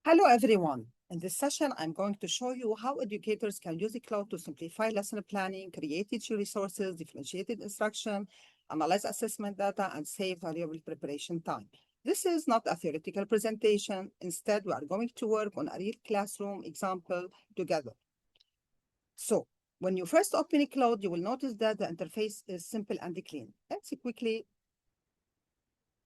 Hello, everyone. In this session, I'm going to show you how educators can use the cloud to simplify lesson planning, create teaching resources, differentiated instruction, analyze assessment data, and save valuable preparation time. This is not a theoretical presentation. Instead, we are going to work on a real classroom example together. So, when you first open a cloud, you will notice that the interface is simple and clean. Let's quickly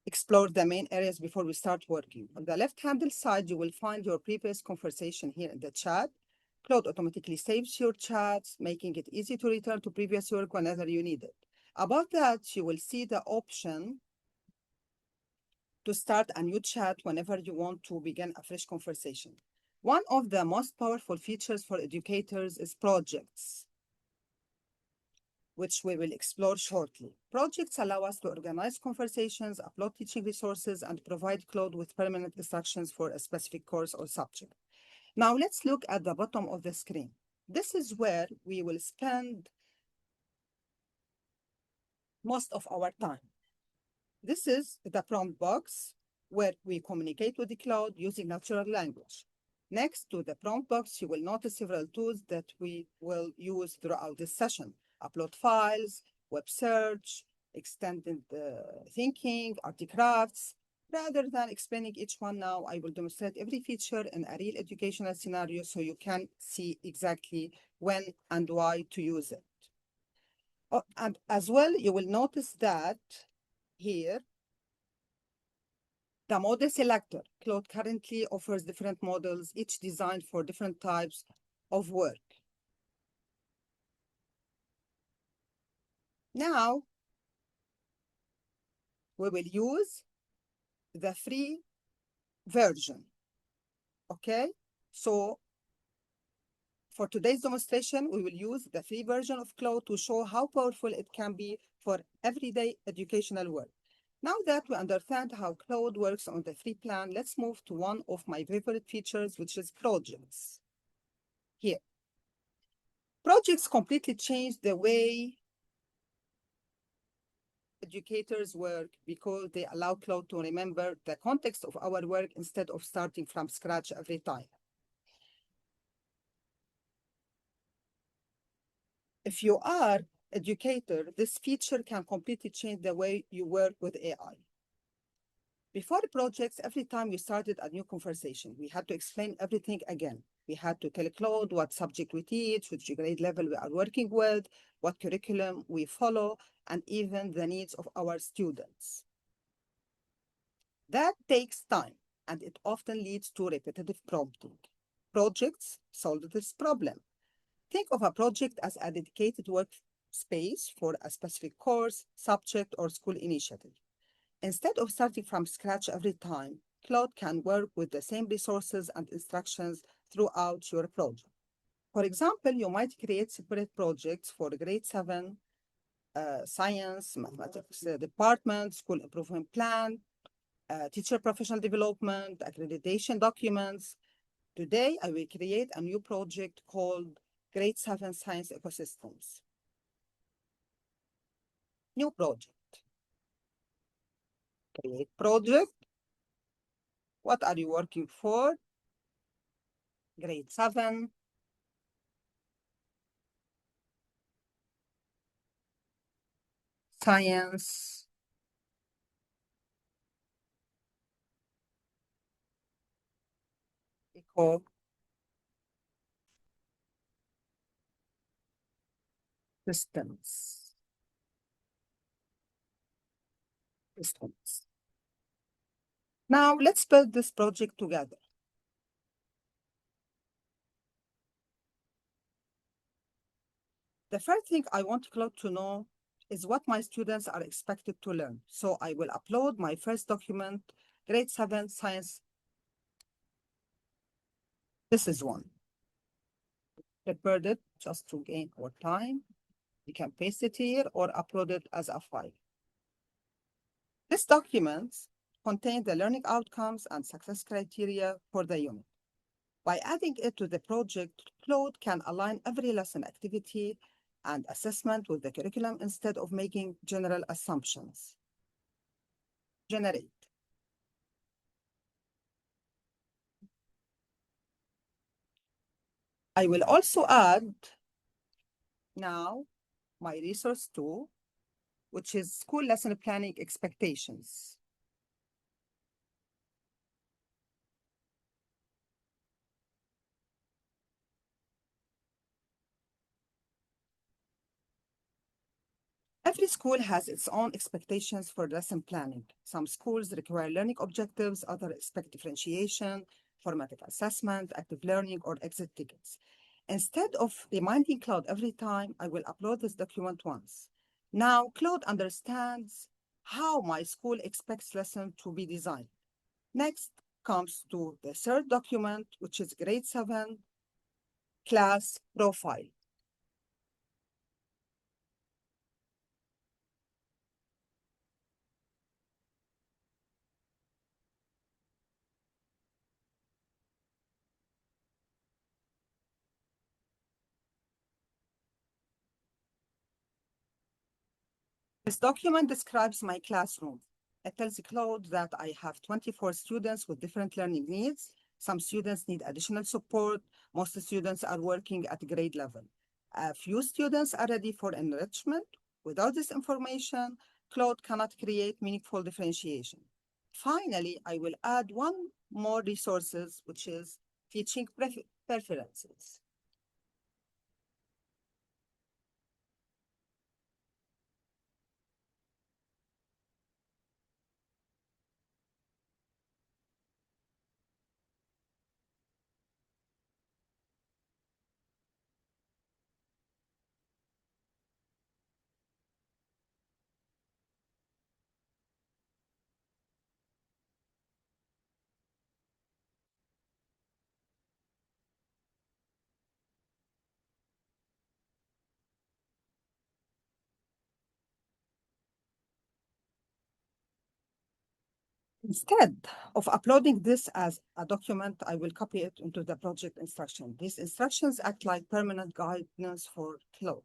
explore the main areas before we start working. On the left-hand side, you will find your previous conversation here in the chat. Claude automatically saves your chats, making it easy to return to previous work whenever you need it. Above that, you will see the option to start a new chat whenever you want to begin a fresh conversation. One of the most powerful features for educators is projects, which we will explore shortly. Projects allow us to organize conversations, upload teaching resources, and provide Claude with permanent instructions for a specific course or subject. Now let's look at the bottom of the screen. This is where we will spend most of our time. This is the prompt box where we communicate with the Claude using natural language. Next to the prompt box, you will notice several tools that we will use throughout this session. Upload files, web search, extended thinking, articrafts. Rather than explaining each one now, I will demonstrate every feature in a real educational scenario so you can see exactly when and why to use it. Oh, and as well, you will notice that here, the model selector. Claude currently offers different models, each designed for different types of work. Now, we will use the free version, okay? So for today's demonstration, we will use the free version of Claude to show how powerful it can be for everyday educational work. Now that we understand how Claude works on the free plan, let's move to one of my favorite features, which is projects. Here. Projects completely change the way educators work because they allow Claude to remember the context of our work instead of starting from scratch every time. If you are an educator, this feature can completely change the way you work with AI. Before projects, every time we started a new conversation, we had to explain everything again. We had to tell Claude what subject we teach, which grade level we are working with, what curriculum we follow, and even the needs of our students. That takes time, and it often leads to repetitive prompting. Projects solve this problem. Think of a project as a dedicated workspace for a specific course, subject, or school initiative. Instead of starting from scratch every time, Claude can work with the same resources and instructions throughout your project. For example, you might create separate projects for grade 7, science, mathematics department, school improvement plan, teacher professional development, accreditation documents. Today, I will create a new project called Grade 7 Science Ecosystems. New project. Create project. What are you working for? Grade 7. Science. Eco. Systems. Systems. Now, let's build this project together. The first thing I want Claude to know is what my students are expected to learn. So I will upload my first document, grade 7 science. This is one. Prepared it just to gain more time. You can paste it here or upload it as a file. This document contains the learning outcomes and success criteria for the unit. By adding it to the project, Claude can align every lesson activity and assessment with the curriculum instead of making general assumptions. Generate. I will also add now my resource 2, which is school lesson planning expectations. Every school has its own expectations for lesson planning. Some schools require learning objectives, others expect differentiation, formative assessment, active learning, or exit tickets. Instead of reminding Claude every time, I will upload this document once. Now, Claude understands how my school expects lesson to be designed. Next comes to the third document, which is grade 7 class profile. This document describes my classroom. It tells Claude that I have 24 students with different learning needs. Some students need additional support. Most students are working at grade level. A few students are ready for enrichment. Without this information, Claude cannot create meaningful differentiation. Finally, I will add one more resources, which is teaching preferences. Instead of uploading this as a document, I will copy it into the project instruction. These instructions act like permanent guidance for Claude.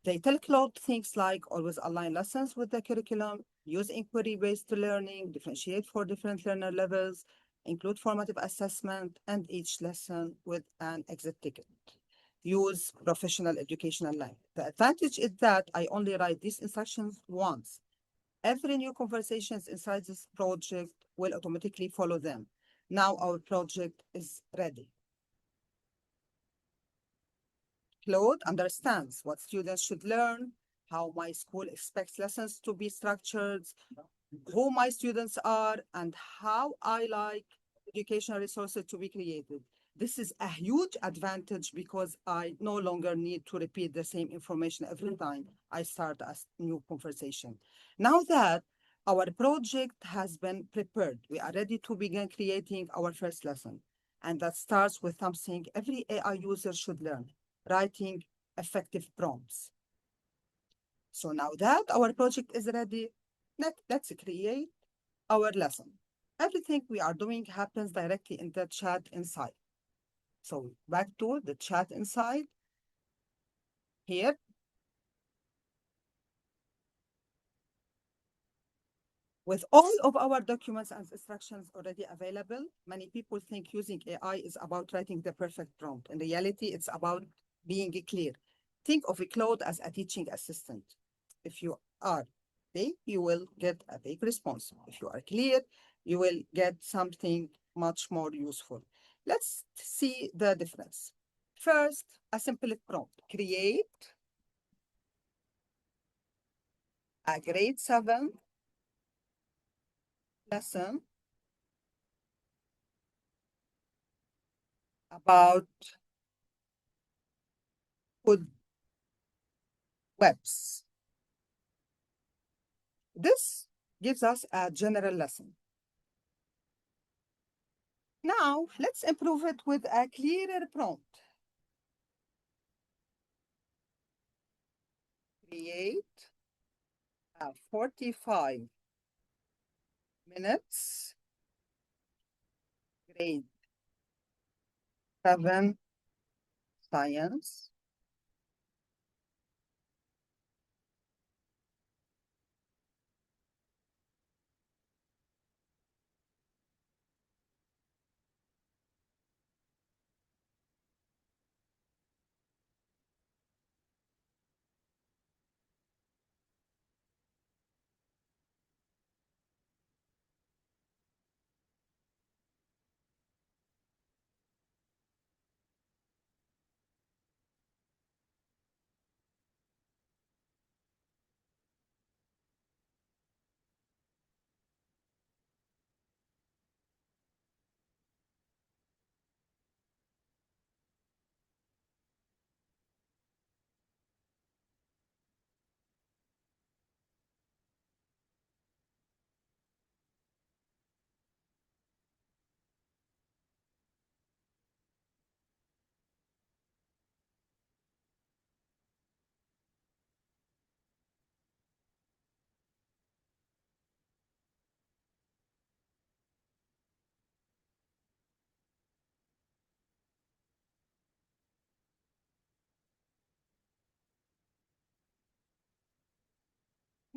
They tell Claude things like always align lessons with the curriculum, use inquiry-based learning, differentiate for different learner levels, include formative assessment, and each lesson with an exit ticket. Use professional educational language. The advantage is that I only write these instructions once. Every new conversations inside this project will automatically follow them. Now our project is ready. Claude understands what students should learn, how my school expects lessons to be structured, who my students are, and how I like educational resources to be created. This is a huge advantage because I no longer need to repeat the same information every time I start a new conversation. Now that our project has been prepared, we are ready to begin creating our first lesson. And that starts with something every AI user should learn, writing effective prompts. So now that our project is ready, let's create our lesson. Everything we are doing happens directly in the chat inside. So back to the chat inside. Here, with all of our documents and instructions already available, many people think using AI is about writing the perfect prompt. In reality, it's about being clear. Think of a Claude as a teaching assistant. If you are vague, you will get a vague response. If you are clear, you will get something much more useful. Let's see the difference. First, a simple prompt. Create a grade 7 lesson about food webs. This gives us a general lesson. Now, let's improve it with a clearer prompt. Create a 45 minutes grade 7 science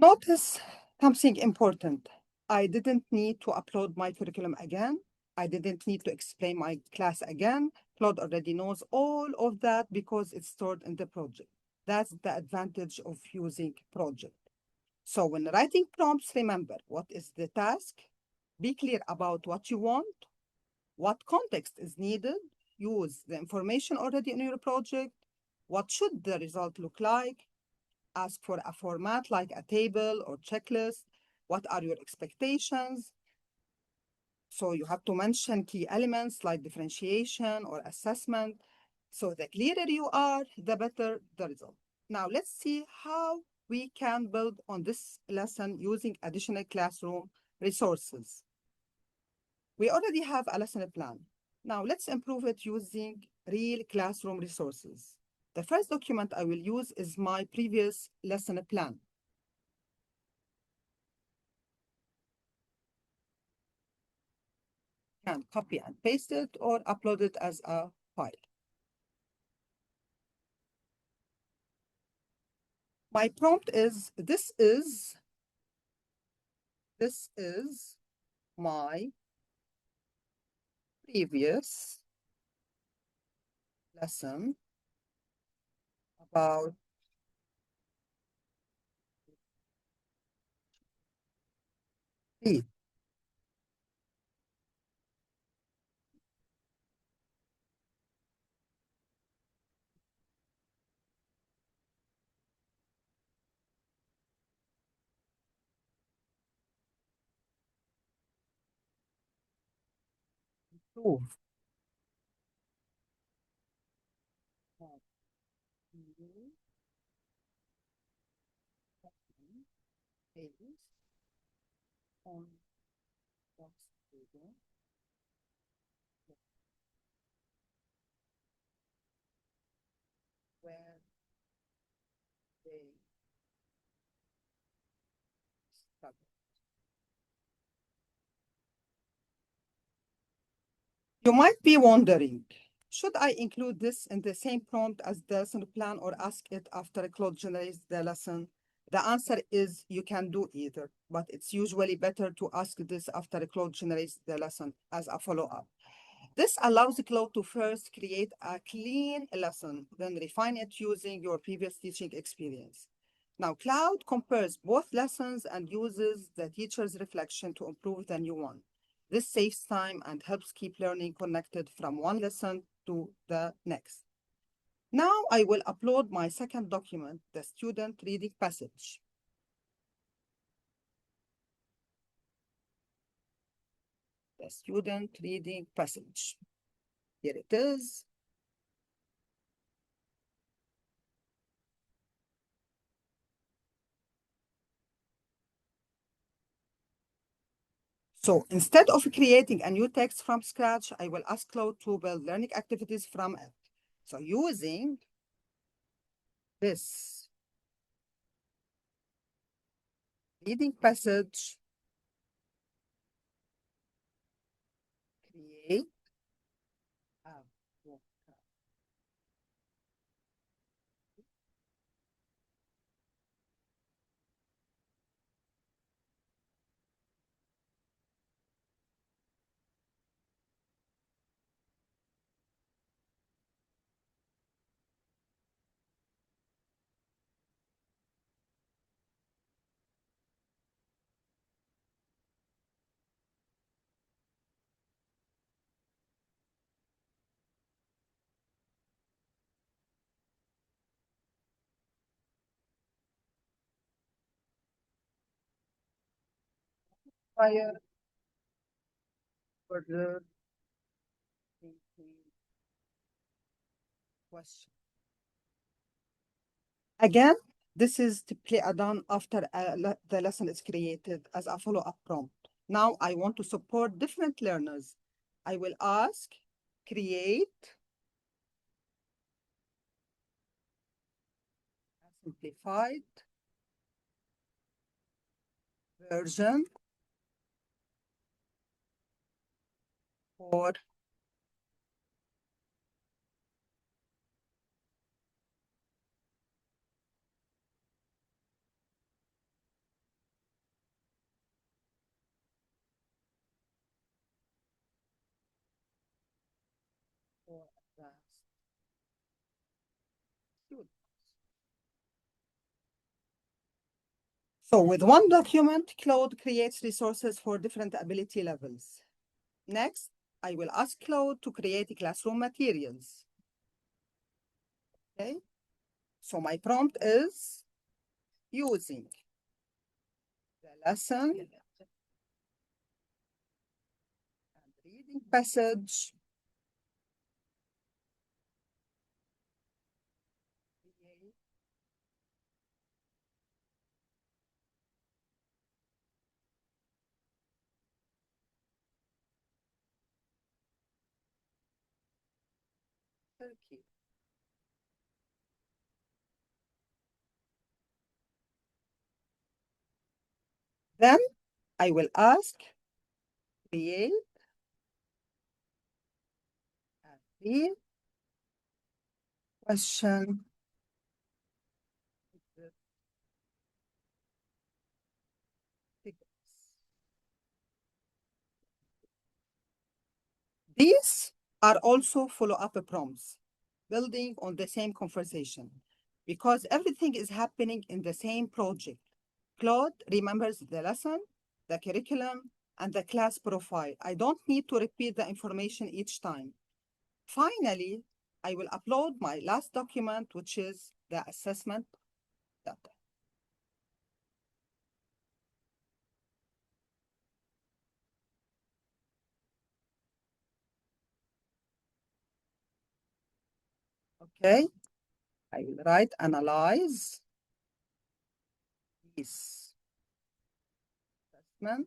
Notice something important. I didn't need to upload my curriculum again. I didn't need to explain my class again. Claude already knows all of that because it's stored in the project. That's the advantage of using project. So when writing prompts, remember what is the task, be clear about what you want, what context is needed, use the information already in your project, what should the result look like, ask for a format like a table or checklist, what are your expectations. So you have to mention key elements like differentiation or assessment. So the clearer you are, the better the result. Now let's see how we can build on this lesson using additional classroom resources. We already have a lesson plan. Now let's improve it using real classroom resources. The first document I will use is my previous lesson plan. You can copy and paste it or upload it as a file. My prompt is, this is my previous lesson about speed. Improve. On where they struggle. You might be wondering, should I include this in the same prompt as the lesson plan or ask it after Claude generates the lesson? The answer is you can do either, but it's usually better to ask this after Claude generates the lesson as a follow-up. This allows Claude to first create a clean lesson, then refine it using your previous teaching experience. Now, Claude compares both lessons and uses the teacher's reflection to improve the new one. This saves time and helps keep learning connected from one lesson to the next. Now I will upload my second document, the student reading passage. The student reading passage. Here it is. So instead of creating a new text from scratch, I will ask Claude to build learning activities from it. So using this reading passage, create a vocab. Fire further thinking question. Again, this is typically done after the lesson is created as a follow-up prompt. Now I want to support different learners. I will ask, create a simplified version for That's good. So with one document, Claude creates resources for different ability levels. Next, I will ask Claude to create classroom materials. Okay, so my prompt is using the lesson and reading passage. Turkey. Then I will ask create and read question. These are also follow-up prompts, building on the same conversation, because everything is happening in the same project. Claude remembers the lesson, the curriculum, and the class profile. I don't need to repeat the information each time. Finally, I will upload my last document, which is the assessment data. Okay, I will write analyze this assessment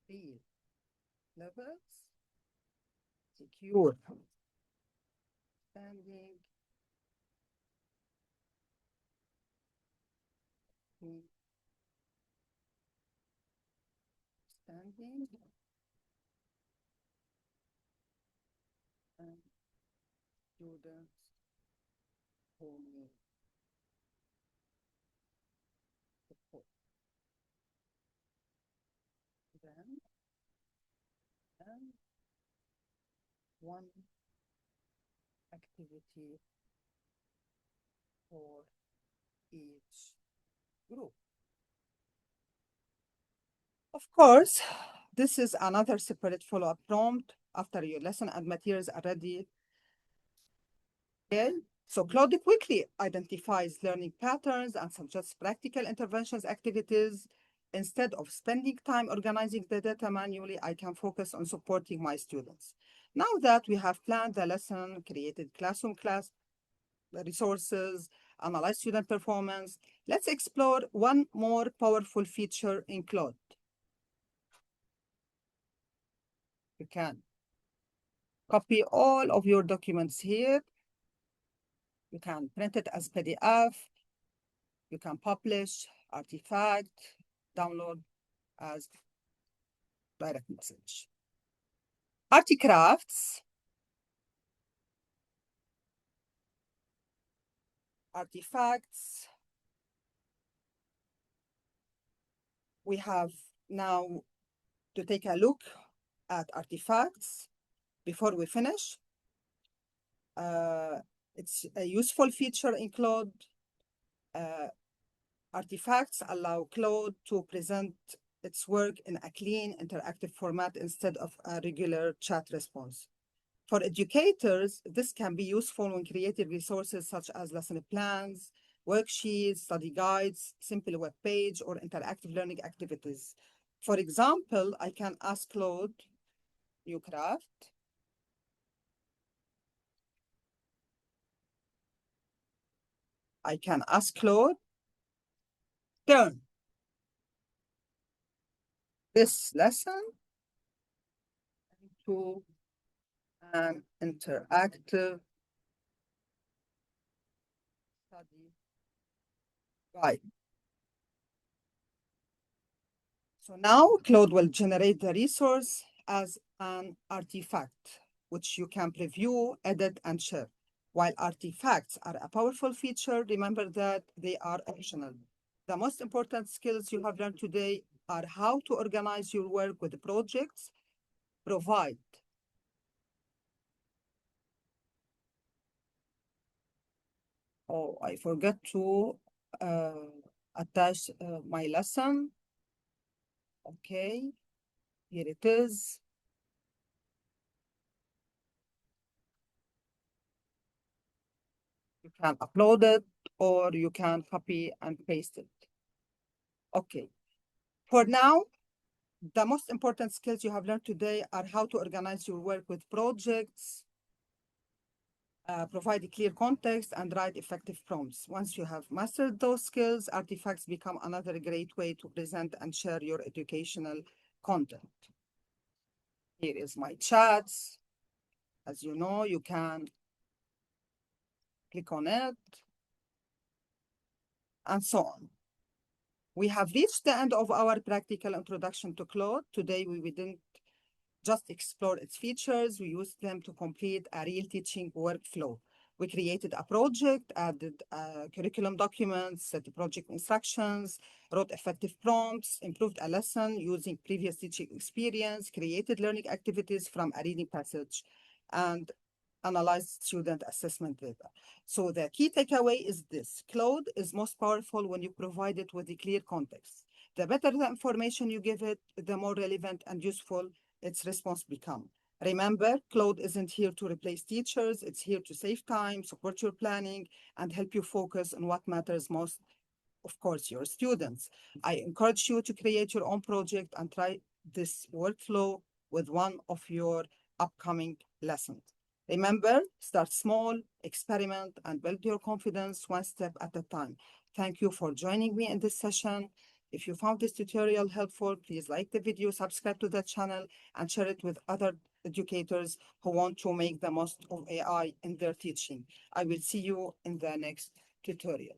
three levels, secure, standing, standing, and students who need support. Then, and one activity for each group. Of course, this is another separate follow-up prompt after your lesson and materials are ready. Okay, so Claude quickly identifies learning patterns and suggests practical interventions activities. Instead of spending time organizing the data manually, I can focus on supporting my students. Now that we have planned the lesson, created class resources, analyzed student performance, let's explore one more powerful feature in Claude. You can copy all of your documents here. You can print it as PDF. You can publish, artifact, download as direct message. Articrafts, artifacts. We have now to take a look at artifacts before we finish. It's a useful feature in Claude. Artifacts allow Claude to present its work in a clean, interactive format instead of a regular chat response. For educators, this can be useful when creating resources such as lesson plans, worksheets, study guides, simple web page, or interactive learning activities. For example, I can ask Claude, new craft. I can ask Claude, turn this lesson into an interactive study guide. So now Claude will generate the resource as an artifact, which you can preview, edit, and share. While artifacts are a powerful feature, remember that they are optional. The most important skills you have learned today are how to organize your work with projects, provide. Oh, I forgot to attach my lesson. Okay, here it is. You can upload it or you can copy and paste it. Okay, for now, the most important skills you have learned today are how to organize your work with projects, provide a clear context, and write effective prompts. Once you have mastered those skills, artifacts become another great way to present and share your educational content. Here is my chats. As you know, you can click on it, and so on. We have reached the end of our practical introduction to Claude. Today, we didn't just explore its features, we used them to complete a real teaching workflow. We created a project, added curriculum documents, set the project instructions, wrote effective prompts, improved a lesson using previous teaching experience, created learning activities from a reading passage, and analyzed student assessment data. So the key takeaway is this: Claude is most powerful when you provide it with a clear context. The better the information you give it, the more relevant and useful its response become. Remember, Claude isn't here to replace teachers. It's here to save time, support your planning, and help you focus on what matters most, of course, your students. I encourage you to create your own project and try this workflow with one of your upcoming lessons. Remember, start small, experiment, and build your confidence one step at a time. Thank you for joining me in this session. If you found this tutorial helpful, please like the video, subscribe to the channel, and share it with other educators who want to make the most of AI in their teaching. I will see you in the next tutorial.